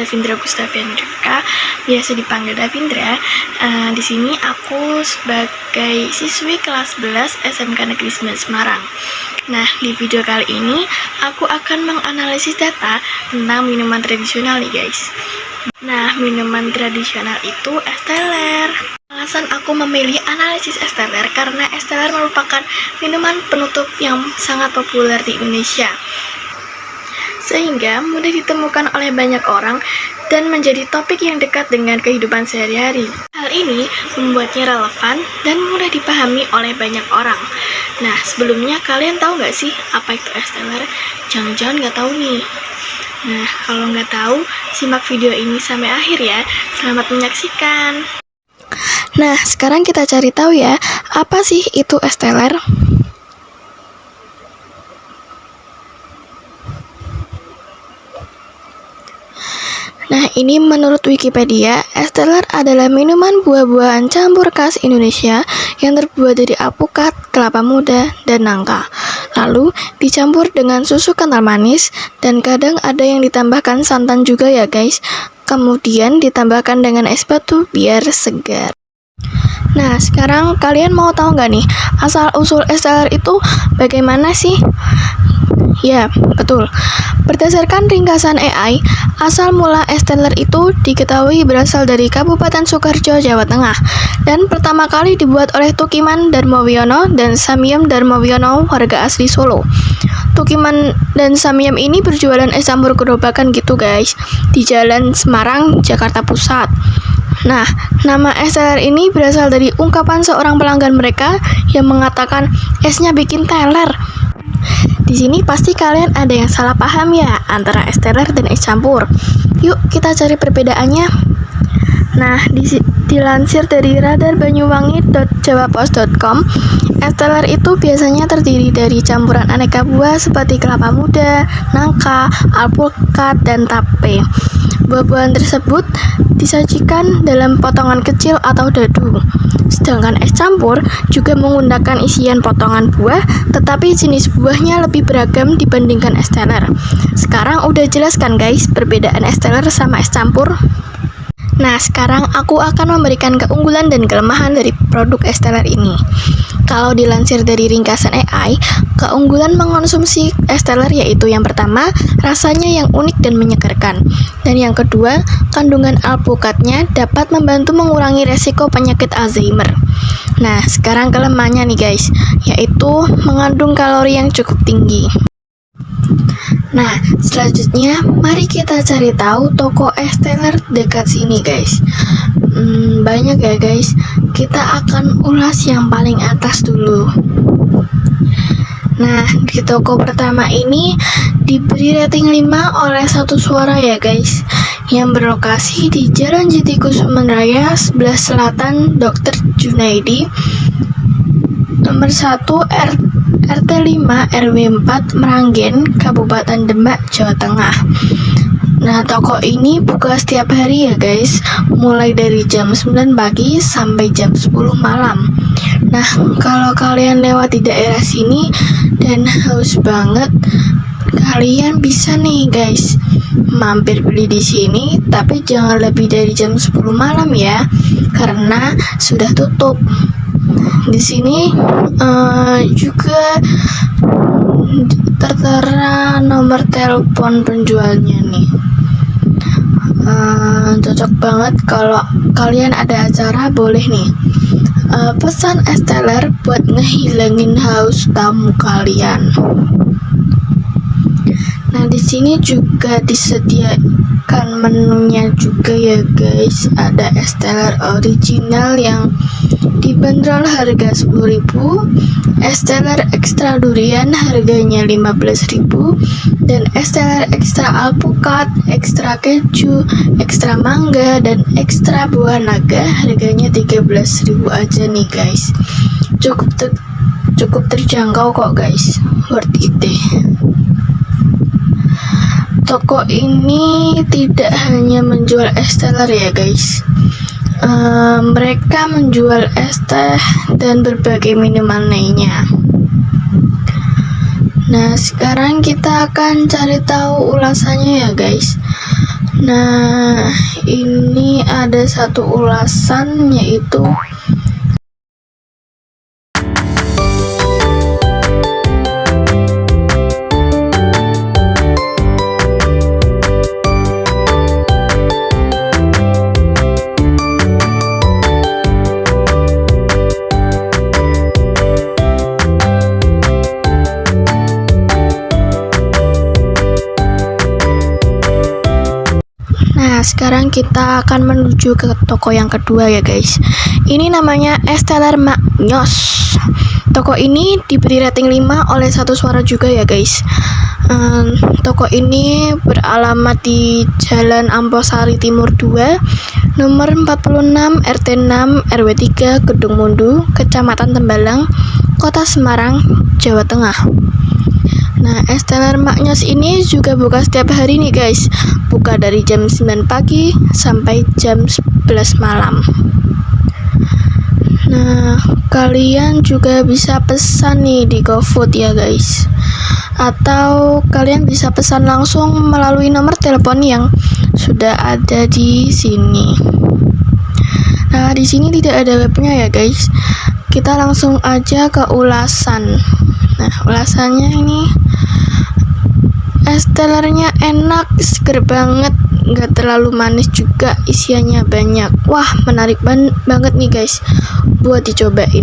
Davindra Gustavian Rifka, biasa dipanggil Davindra. Di sini aku sebagai siswi kelas 11 SMK Negeri 9 Semarang. Nah, di video kali ini aku akan menganalisis data tentang minuman tradisional nih guys. Nah, minuman tradisional itu es teler. Alasan aku memilih analisis es teler karena es teler merupakan minuman penutup yang sangat populer di Indonesia, sehingga mudah ditemukan oleh banyak orang dan menjadi topik yang dekat dengan kehidupan sehari-hari. Hal ini membuatnya relevan dan mudah dipahami oleh banyak orang. Nah, sebelumnya kalian tahu nggak sih apa itu es teler? Jangan-jangan nggak tahu nih. Nah, kalau nggak tahu, simak video ini sampai akhir ya. Selamat menyaksikan. Nah, sekarang kita cari tahu ya, apa sih itu es teler? Nah, ini menurut Wikipedia, es teler adalah minuman buah-buahan campur khas Indonesia yang terbuat dari alpukat, kelapa muda, dan nangka. Lalu dicampur dengan susu kental manis dan kadang ada yang ditambahkan santan juga ya guys. Kemudian ditambahkan dengan es batu biar segar. Nah, sekarang kalian mau tahu nggak nih asal-usul es teler itu bagaimana sih? Ya, betul. Berdasarkan ringkasan AI, asal mula es teler itu diketahui berasal dari Kabupaten Sukoharjo, Jawa Tengah, dan pertama kali dibuat oleh Tukiman Darmawiono dan Samyem Darmawiono, warga asli Solo. Tukiman dan Samyem ini berjualan es campur gerobakan gitu guys, di Jalan Semarang, Jakarta Pusat. Nah, nama es teler ini berasal dari ungkapan seorang pelanggan mereka yang mengatakan esnya bikin teler. Di sini pasti kalian ada yang salah paham ya antara es teler dan es campur. Yuk kita cari perbedaannya. Nah, dilansir dari radarbanyuwangi.jawapos.com, es teler itu biasanya terdiri dari campuran aneka buah seperti kelapa muda, nangka, alpukat, dan tape. Buah-buahan tersebut disajikan dalam potongan kecil atau dadu. Sedangkan es campur juga menggunakan isian potongan buah, tetapi jenis buahnya lebih beragam dibandingkan es teler. Sekarang udah jelas kan guys perbedaan es teler sama es campur? Nah, sekarang aku akan memberikan keunggulan dan kelemahan dari produk es teler ini. Kalau dilansir dari ringkasan AI, keunggulan mengonsumsi es teler yaitu yang pertama, rasanya yang unik dan menyegarkan. Dan yang kedua, kandungan alpukatnya dapat membantu mengurangi resiko penyakit Alzheimer. Nah, sekarang kelemahannya nih guys, yaitu mengandung kalori yang cukup tinggi. Nah, selanjutnya mari kita cari tahu toko es teler dekat sini guys. Banyak ya guys. Kita akan ulas yang paling atas dulu. Nah, di toko pertama ini diberi rating 5 oleh Satu Suara ya guys, yang berlokasi di Jalan Jatikusuman Raya, sebelah selatan Dr. Junaidi, nomor 1 RT 5 RW 4 Meranggen, Kabupaten Demak, Jawa Tengah. Nah, toko ini buka setiap hari ya guys, mulai dari jam 9 pagi sampai jam 10 malam. Nah, kalau kalian lewat di daerah sini dan haus banget, kalian bisa nih guys mampir beli di sini, tapi jangan lebih dari jam 10 malam ya, karena sudah tutup. Di sini juga tertera nomor telepon penjualnya nih. Cocok banget kalau kalian ada acara, boleh nih pesan es teler buat ngehilangin haus tamu kalian. Nah, di sini juga disediakan menunya juga ya guys. Ada es teler original yang dibanderol harga 10.000, es teler ekstra durian harganya 15.000, dan es teler ekstra alpukat, ekstra keju, ekstra mangga, dan ekstra buah naga harganya 13.000 aja nih guys. Cukup terjangkau kok guys, worth it deh. Toko ini tidak hanya menjual es teler ya guys, mereka menjual es teh dan berbagai minuman lainnya. Nah, sekarang kita akan cari tahu ulasannya ya guys. Nah, ini ada satu ulasan, yaitu sekarang kita akan menuju ke toko yang kedua ya guys. Ini namanya Esteller Magnos. Toko ini diberi rating 5 oleh satu suara juga ya guys. Toko ini beralamat di Jalan Amposari Timur 2, nomor 46, RT 6, RW 3, Gedung Mundu, Kecamatan Tembalang, Kota Semarang, Jawa Tengah. Nah, Esteller Magnos ini juga buka setiap hari nih guys. Buka dari jam 9 pagi sampai jam 11 malam. Nah, kalian juga bisa pesan nih di GoFood ya guys. Atau kalian bisa pesan langsung melalui nomor telepon yang sudah ada di sini. Nah, di sini tidak ada webnya ya guys. Kita langsung aja ke ulasan. Nah, ulasannya ini Estellernya enak, seger banget, nggak terlalu manis juga, isiannya banyak. Wah, menarik banget nih guys, buat dicobain.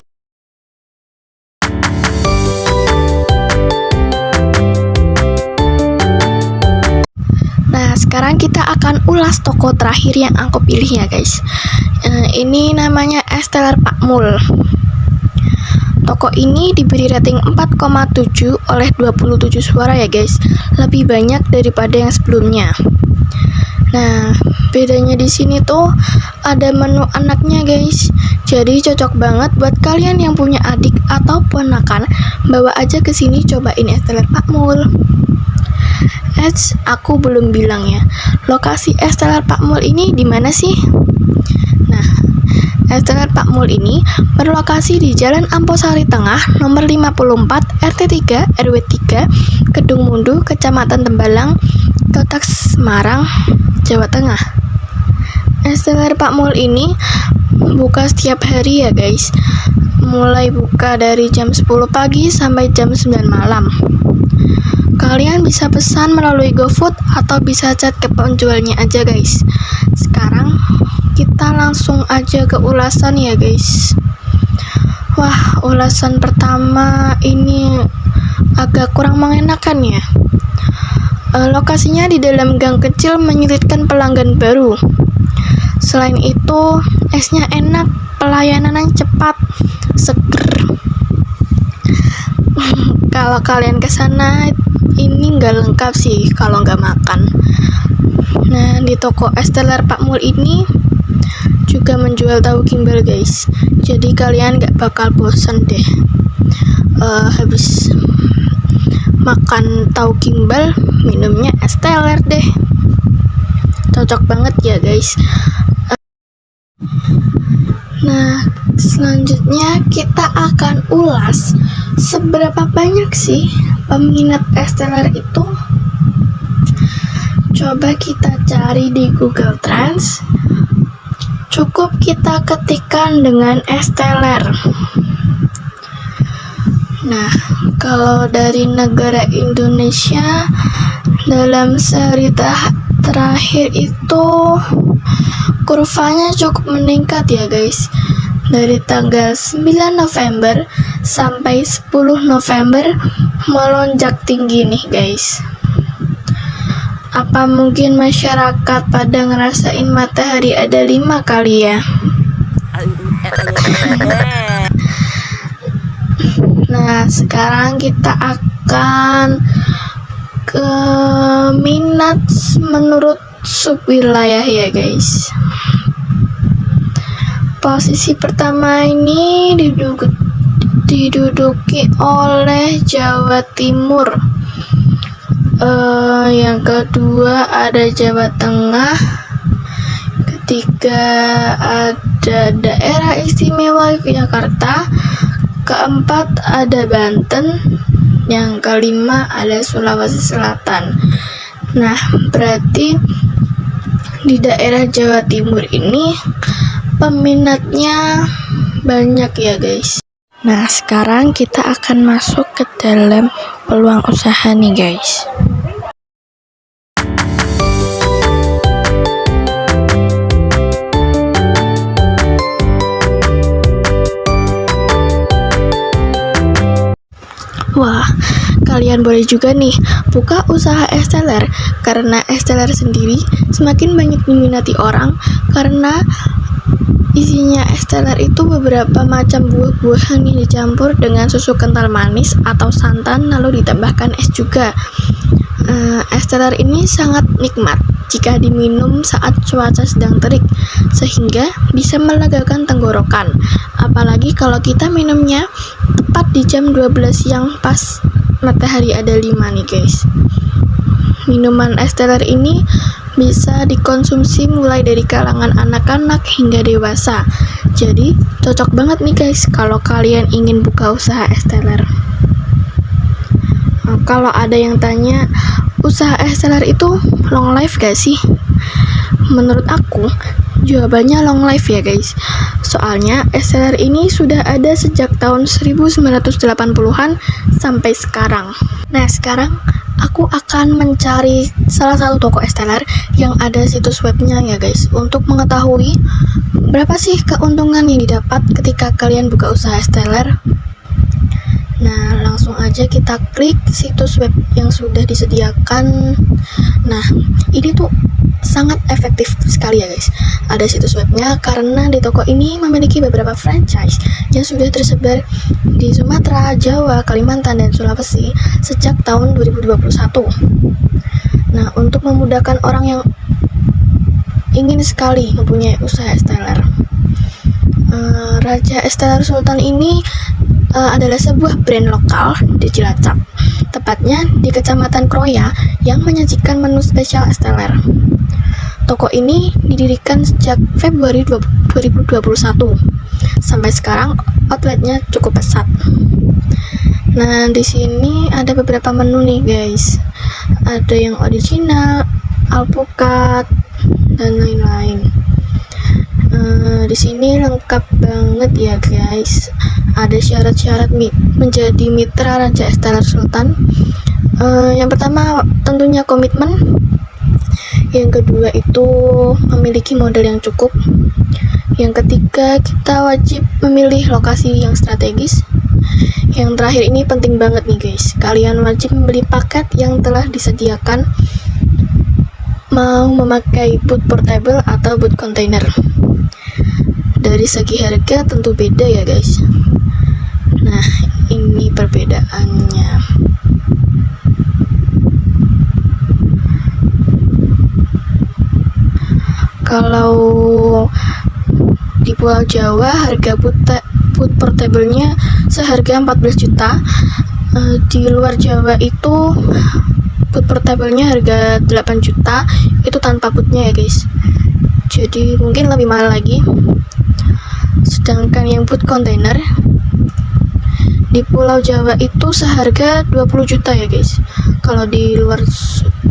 Nah, sekarang kita akan ulas toko terakhir yang aku pilih ya guys. Ini namanya Esteller Pak Mul. Toko ini diberi rating 4,7 oleh 27 suara ya guys. Lebih banyak daripada yang sebelumnya. Nah, bedanya di sini tuh ada menu anaknya guys. Jadi cocok banget buat kalian yang punya adik atau ponakan. Bawa aja ke sini cobain Esteller Pak Mul. Aku belum bilang ya. Lokasi Esteller Pak Mul ini di mana sih? Nah, Esteller Pak Mul ini berlokasi di Jalan Amposari Tengah, nomor 54, RT 3, RW 3, Gedung Mundu, Kecamatan Tembalang, Kota Semarang, Jawa Tengah. Esteller Pak Mul ini buka setiap hari ya guys. Mulai buka dari jam 10 pagi sampai jam 9 malam. Kalian bisa pesan melalui GoFood atau bisa chat ke penjualnya aja guys. Sekarang kita langsung aja ke ulasan ya guys. Wah, ulasan pertama ini agak kurang mengenakan ya. Lokasinya di dalam gang kecil menyulitkan pelanggan baru. Selain itu, esnya enak, pelayanannya cepat, seger. Kalau kalian kesana ini nggak lengkap sih kalau nggak makan. Nah, di toko Esteller Pak Mul ini juga menjual tahu gimbal guys. Jadi kalian nggak bakal bosan deh habis makan tahu gimbal minumnya Esteller deh. Cocok banget ya guys. Nah, selanjutnya kita akan ulas seberapa banyak sih peminat Esteller itu. Coba kita cari di Google Trends. Cukup kita ketikkan dengan Esteller. Nah, kalau dari negara Indonesia dalam sehari terakhir itu kurvanya cukup meningkat ya guys. Dari tanggal 9 November sampai 10 November melonjak tinggi nih guys. Apa mungkin masyarakat pada ngerasain matahari ada 5 kali ya? Nah, sekarang kita akan ke minat menurut subwilayah ya guys. Posisi pertama ini diduduki oleh Jawa Timur. Yang kedua ada Jawa Tengah. Ketiga ada Daerah Istimewa Yogyakarta. Keempat ada Banten. Yang kelima ada Sulawesi Selatan. Nah, berarti di daerah Jawa Timur ini peminatnya banyak ya guys. Nah, sekarang kita akan masuk ke dalam peluang usaha nih guys. Wah, kalian boleh juga nih buka usaha es teler, karena es teler sendiri semakin banyak diminati orang karena isinya es teler itu beberapa macam buah-buahan yang dicampur dengan susu kental manis atau santan lalu ditambahkan es juga. Es teler ini sangat nikmat jika diminum saat cuaca sedang terik, sehingga bisa melegakan tenggorokan. Apalagi kalau kita minumnya tepat di jam 12 siang pas matahari ada 5 nih guys. Minuman es teler ini bisa dikonsumsi mulai dari kalangan anak-anak hingga dewasa. Jadi cocok banget nih guys kalau kalian ingin buka usaha es teler. Kalau ada yang tanya, usaha es teler itu long life gak sih? Menurut aku, jawabannya long life ya guys. Soalnya es teler ini sudah ada sejak tahun 1980-an sampai sekarang. Nah, sekarang aku akan mencari salah satu toko es teler yang ada situs webnya ya guys, untuk mengetahui berapa sih keuntungan yang didapat ketika kalian buka usaha es teler. Nah, langsung aja kita klik situs web yang sudah disediakan. Nah, ini tuh sangat efektif sekali ya guys. Ada situs webnya karena di toko ini memiliki beberapa franchise yang sudah tersebar di Sumatera, Jawa, Kalimantan, dan Sulawesi sejak tahun 2021. Nah, untuk memudahkan orang yang ingin sekali mempunyai usaha es teler, Raja Es Teler Sultan ini adalah sebuah brand lokal di Cilacap, tepatnya di Kecamatan Kroya, yang menyajikan menu spesial es teler. Toko ini didirikan sejak Februari 2021. Sampai sekarang outletnya cukup pesat. Nah, di sini ada beberapa menu nih guys. Ada yang original, alpukat, dan lain-lain. Di sini lengkap banget ya guys. Ada syarat-syarat menjadi mitra Raja Es Teler Sultan. Yang pertama tentunya komitmen. Yang kedua itu memiliki modal yang cukup. Yang ketiga, kita wajib memilih lokasi yang strategis. Yang terakhir ini penting banget nih guys, kalian wajib membeli paket yang telah disediakan, mau memakai boot portable atau boot container. Dari segi harga tentu beda ya guys. Nah, ini perbedaannya. Kalau di Pulau Jawa harga boot portable-nya seharga 14 juta. Di luar Jawa itu boot portable-nya harga 8 juta, itu tanpa bootnya ya guys. Jadi mungkin lebih mahal lagi. Sedangkan yang boot container di Pulau Jawa itu seharga 20 juta ya guys. Kalau di luar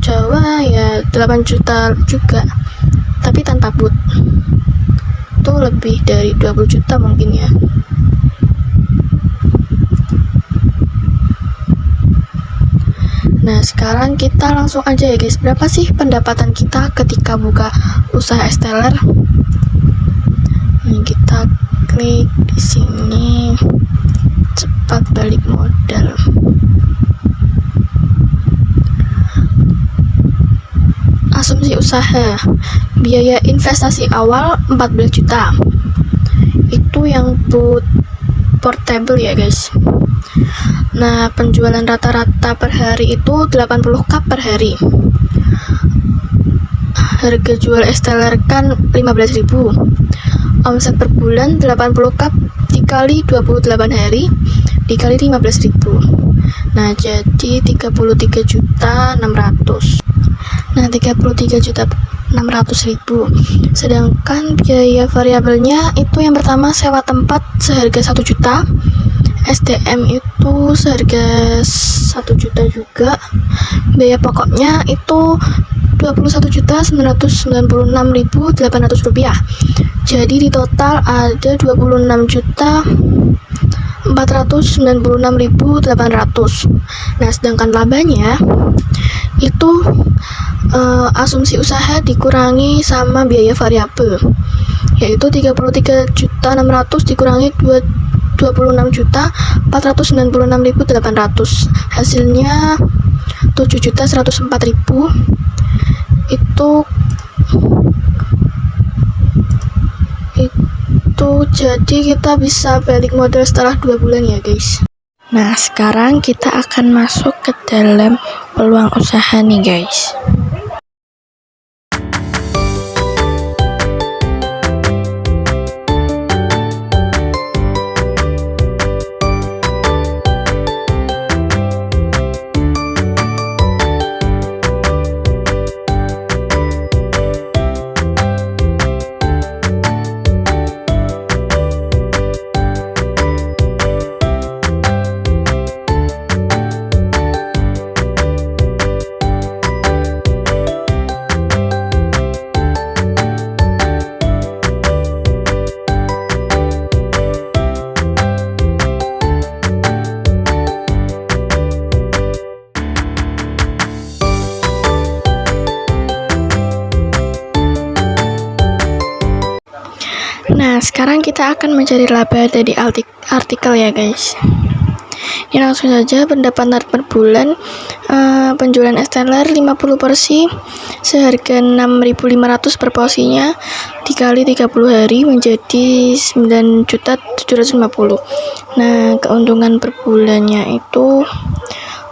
Jawa ya 8 juta juga, tapi tanpa boot. Itu lebih dari 20 juta mungkin ya. Nah, sekarang kita langsung aja ya guys, berapa sih pendapatan kita ketika buka usaha es teler? Nih, kita klik di sini, cepat balik modal. Asumsi usaha, biaya investasi awal 14 juta. Itu yang boot portable ya guys. Nah, penjualan rata-rata per hari itu 80 cup per hari. Harga jual es teler kan 15.000. Omset per bulan 80 cup dikali 28 hari dikali 15.000. Nah, jadi 33.600.000. Nah, 33.600.000. Sedangkan biaya variabelnya itu yang pertama sewa tempat seharga 1 juta. SDM itu seharga 1 juta juga. Biaya pokoknya itu Rp21.996.800. Jadi di total ada Rp26.496.800. Nah, sedangkan labanya itu asumsi usaha dikurangi sama biaya variabel, yaitu 33.600 dikurangi 26.496.800, hasilnya 7.104.000. itu jadi kita bisa balik modal setelah 2 bulan ya guys. Nah, sekarang kita akan masuk ke dalam peluang usaha nih guys. Nah, sekarang kita akan mencari laba dari artikel ya guys. Ini langsung saja pendapatan per bulan, penjualan Esteller 50 porsi seharga 6.500 per porsinya, dikali 30 hari menjadi 9.750. Nah, keuntungan per bulannya itu,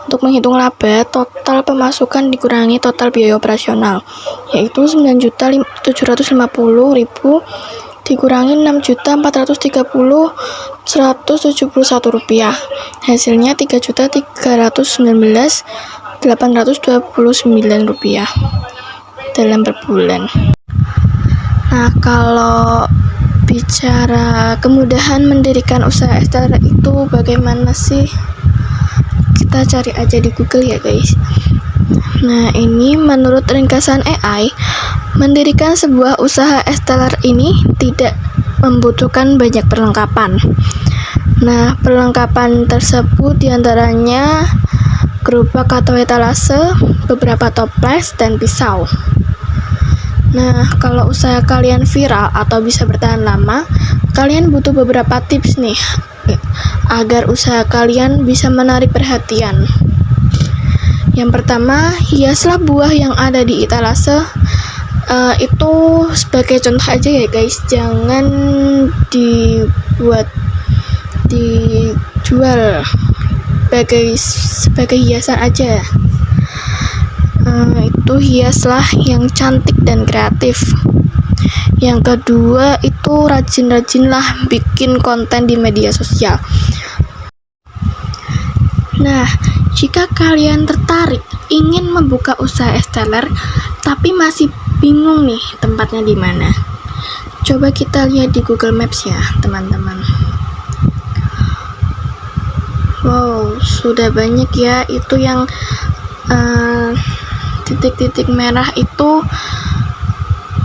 untuk menghitung laba, total pemasukan dikurangi total biaya operasional, yaitu 9.750.000 dikurangi 6.430.171 rupiah, hasilnya 3.319.829 rupiah dalam per bulan. Nah, kalau bicara kemudahan mendirikan usaha Esteller itu bagaimana sih? Kita cari aja di Google ya guys. Nah, ini menurut ringkasan AI, mendirikan sebuah usaha Esteller ini tidak membutuhkan banyak perlengkapan. Nah, perlengkapan tersebut diantaranya gerobak atau etalase, beberapa toples, dan pisau. Nah, kalau usaha kalian viral atau bisa bertahan lama, kalian butuh beberapa tips nih agar usaha kalian bisa menarik perhatian. Yang pertama, hiaslah buah yang ada di etalase. Itu sebagai contoh aja ya guys, jangan dijual sebagai hiasan aja. Itu hiaslah yang cantik dan kreatif. Yang kedua, itu rajin-rajinlah bikin konten di media sosial. Nah, jika kalian tertarik ingin membuka usaha Esteller tapi masih bingung nih tempatnya di mana, coba kita lihat di Google Maps ya teman-teman. Wow, sudah banyak ya, itu yang titik-titik merah itu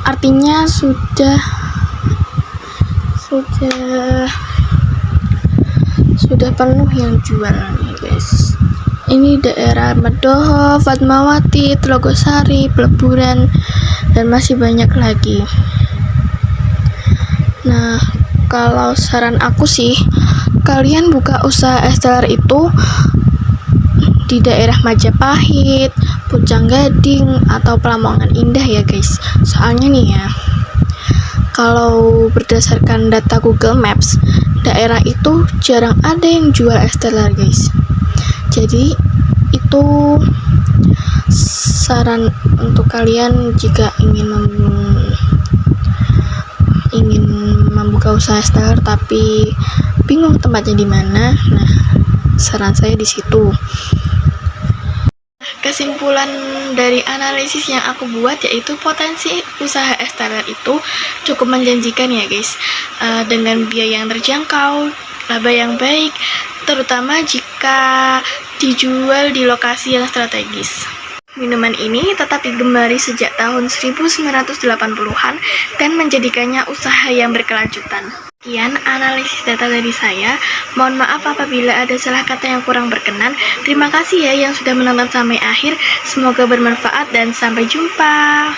artinya sudah penuh yang jual nih guys. Ini daerah Medoho, Fatmawati, Telogosari, Peleburan, dan masih banyak lagi. Nah, kalau saran aku sih, kalian buka usaha Esteller itu di daerah Majapahit, Pucang Gading, atau Pelamongan Indah ya guys. Soalnya nih ya, kalau berdasarkan data Google Maps, daerah itu jarang ada yang jual Esteller guys. Jadi itu saran untuk kalian jika ingin membuka usaha Esteller tapi bingung tempatnya di mana. Nah, saran saya di situ. Kesimpulan dari analisis yang aku buat yaitu potensi usaha Esteller itu cukup menjanjikan ya guys, dengan biaya yang terjangkau, laba yang baik, terutama jika dijual di lokasi yang strategis. Minuman ini tetap digemari sejak tahun 1980-an dan menjadikannya usaha yang berkelanjutan. Sekian analisis data dari saya. Mohon maaf apabila ada salah kata yang kurang berkenan. Terima kasih ya yang sudah menonton sampai akhir. Semoga bermanfaat dan sampai jumpa.